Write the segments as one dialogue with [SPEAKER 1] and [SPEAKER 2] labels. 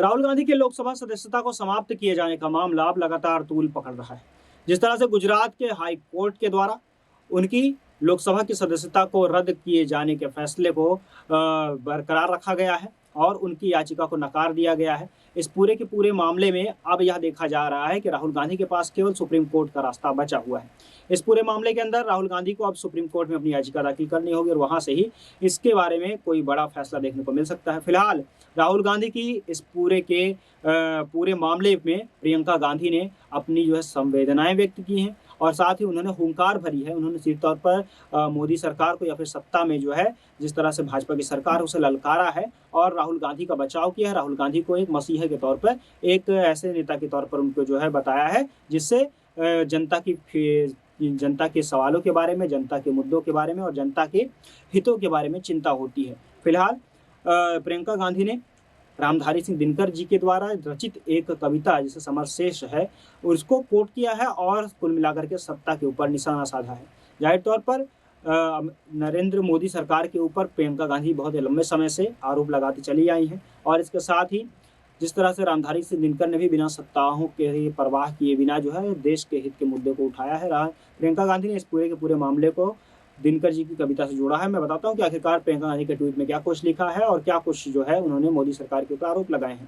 [SPEAKER 1] राहुल गांधी के लोकसभा सदस्यता को समाप्त किए जाने का मामला अब लगातार तूल पकड़ रहा है। जिस तरह से गुजरात के हाई कोर्ट के द्वारा उनकी लोकसभा की सदस्यता को रद्द किए जाने के फैसले को बरकरार रखा गया है और उनकी याचिका को नकार दिया गया है। इस पूरे के पूरे मामले में अब यह देखा जा रहा है कि राहुल गांधी के पास केवल सुप्रीम कोर्ट का रास्ता बचा हुआ है। इस पूरे मामले के अंदर राहुल गांधी को अब सुप्रीम कोर्ट में अपनी याचिका दाखिल करनी होगी और वहां से ही इसके बारे में कोई बड़ा फैसला देखने को मिल सकता है। फिलहाल राहुल गांधी की इस पूरे मामले में प्रियंका गांधी ने अपनी संवेदनाएं व्यक्त की हैं और साथ ही उन्होंने हुंकार भरी है। उन्होंने सीधे तौर पर मोदी सरकार को या फिर सत्ता में जिस तरह से भाजपा की सरकार उसे ललकारा है और राहुल गांधी का बचाव किया है। राहुल गांधी को एक मसीहा के तौर पर, एक ऐसे नेता के तौर पर उनको बताया है जिससे जनता के सवालों के बारे में, जनता के मुद्दों के बारे में और जनता के हितों के बारे में चिंता होती है। फिलहाल प्रियंका गांधी ने रामधारी सिंह दिनकर जी के द्वारा रचित एक कविता जिसे समर शेष है उसको कोट किया है और कुल मिलाकर के सत्ता के ऊपर निशाना साधा है। जाहिर तौर पर नरेंद्र मोदी सरकार के ऊपर प्रियंका गांधी बहुत लंबे समय से आरोप लगाती चली आई हैं और इसके साथ ही जिस तरह से रामधारी सिंह दिनकर ने भी बिना सत्ताओं के परवाह किए बिना देश के हित के मुद्दे को उठाया है। प्रियंका गांधी ने इस पूरे के पूरे मामले को दिनकर जी की कविता से जोड़ा है। मैं बताता हूं कि आखिरकार प्रियंका गांधी के ट्वीट में क्या कुछ लिखा है और क्या कुछ उन्होंने मोदी सरकार के ऊपर आरोप लगाए हैं।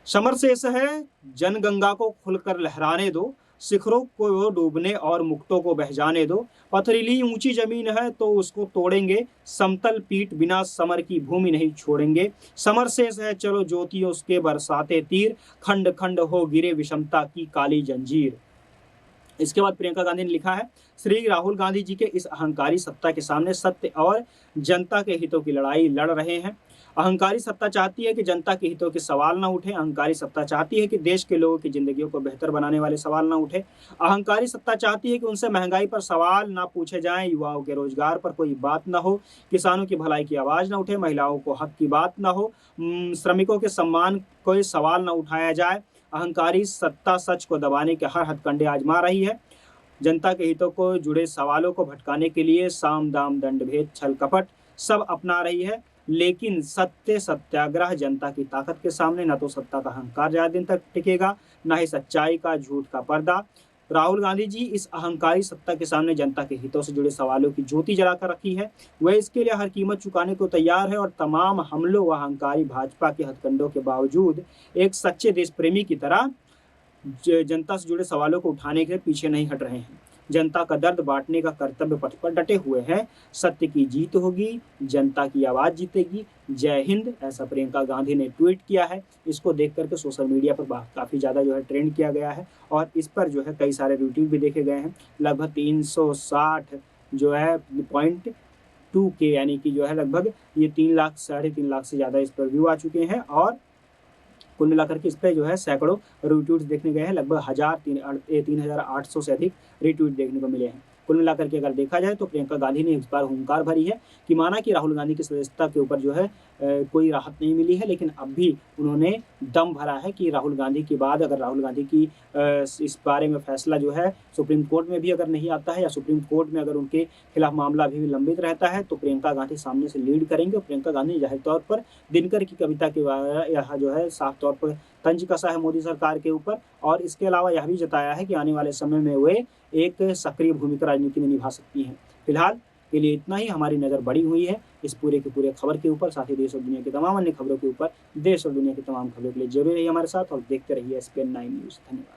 [SPEAKER 1] समर शेष है, जनगंगा को खुलकर लहराने दो, शिखरों को डूबने और मुक्तों को बह जाने दो। पथरीली ऊंची जमीन है तो उसको तोड़ेंगे, समतल पीठ बिना समर की भूमि नहीं छोड़ेंगे। समर शेष है, चलो ज्योतियों उसके बरसाते तीर, खंड खंड हो गिरे विषमता की काली जंजीर। इसके बाद प्रियंका गांधी ने लिखा है, श्री राहुल गांधी जी के इस अहंकारी सत्ता के सामने सत्य और जनता के हितों की लड़ाई लड़ रहे हैं। अहंकारी सत्ता चाहती है कि जनता के हितों के सवाल ना उठे। अहंकारी सत्ता चाहती है कि देश के लोगों की जिंदगियों को बेहतर बनाने वाले सवाल ना उठे। अहंकारी सत्ता चाहती है कि उनसे महंगाई पर सवाल ना पूछे जाएं, युवाओं के रोजगार पर कोई बात ना हो, किसानों की भलाई की आवाज ना उठे, महिलाओं को हक की बात ना हो, श्रमिकों के सम्मान कोई सवाल ना उठाया जाए। अहंकारी सत्ता सच को दबाने के हर हथकंडे आजमा रही है। जनता के हितों को जुड़े सवालों को भटकाने के लिए साम दाम दंड भेद छल कपट सब अपना रही है। लेकिन सत्य सत्याग्रह जनता की ताकत के सामने न तो सत्ता का अहंकार ज्यादा दिन तक टिकेगा, न ही सच्चाई का झूठ का पर्दा। राहुल गांधी जी इस अहंकारी सत्ता के सामने जनता के हितों से जुड़े सवालों की ज्योति जलाकर रखी है। वह इसके लिए हर कीमत चुकाने को तैयार है और तमाम हमलों व अहंकारी भाजपा के हथकंडों के बावजूद एक सच्चे देश प्रेमी की तरह जनता से जुड़े सवालों को उठाने के पीछे नहीं हट रहे हैं। जनता का दर्द बांटने का कर्तव्य पथ पर डटे हुए हैं। सत्य की जीत होगी, जनता की आवाज जीतेगी। जय हिंद, ऐसा प्रियंका गांधी ने ट्वीट किया है। इसको देख करके सोशल मीडिया पर काफी ज्यादा ट्रेंड किया गया है और इस पर कई सारे रिट्वीट भी देखे गए हैं। लगभग 360 .2K यानी कि लगभग ये 3 लाख 3.5 लाख से ज्यादा इस पर व्यू आ चुके हैं और कुल मिलाकर के इस पर सैकड़ों रिट्वीट देखने गए हैं। लगभग 3,800 से अधिक रिट्वीट देखने को मिले हैं। कुल मिलाकर के अगर देखा जाए तो प्रियंका गांधी ने इस बार हुंकार भरी है कि माना कि राहुल गांधी की सदस्यता के ऊपर कोई राहत नहीं मिली है, लेकिन अब भी उन्होंने दम भरा है कि राहुल गांधी के बाद अगर राहुल गांधी की इस बारे में फैसला सुप्रीम कोर्ट में भी अगर नहीं आता है या सुप्रीम कोर्ट में अगर उनके खिलाफ मामला अभी भी लंबित रहता है तो प्रियंका गांधी सामने से लीड करेंगे। प्रियंका गांधी जाहिर तौर पर दिनकर की कविता के यहाँ साफ तौर पर तंज कसा है मोदी सरकार के ऊपर और इसके अलावा यह भी जताया है कि आने वाले समय में वे एक सक्रिय भूमिका राजनीति में निभा सकती हैं। फिलहाल के लिए इतना ही। हमारी नज़र बड़ी हुई है इस पूरे के पूरे खबर के ऊपर, साथ ही देश और दुनिया की तमाम अन्य खबरों के ऊपर। देश और दुनिया की तमाम खबरों के लिए जरूर रहिए हमारे साथ और देखते रहिए SPN9 न्यूज़। धन्यवाद।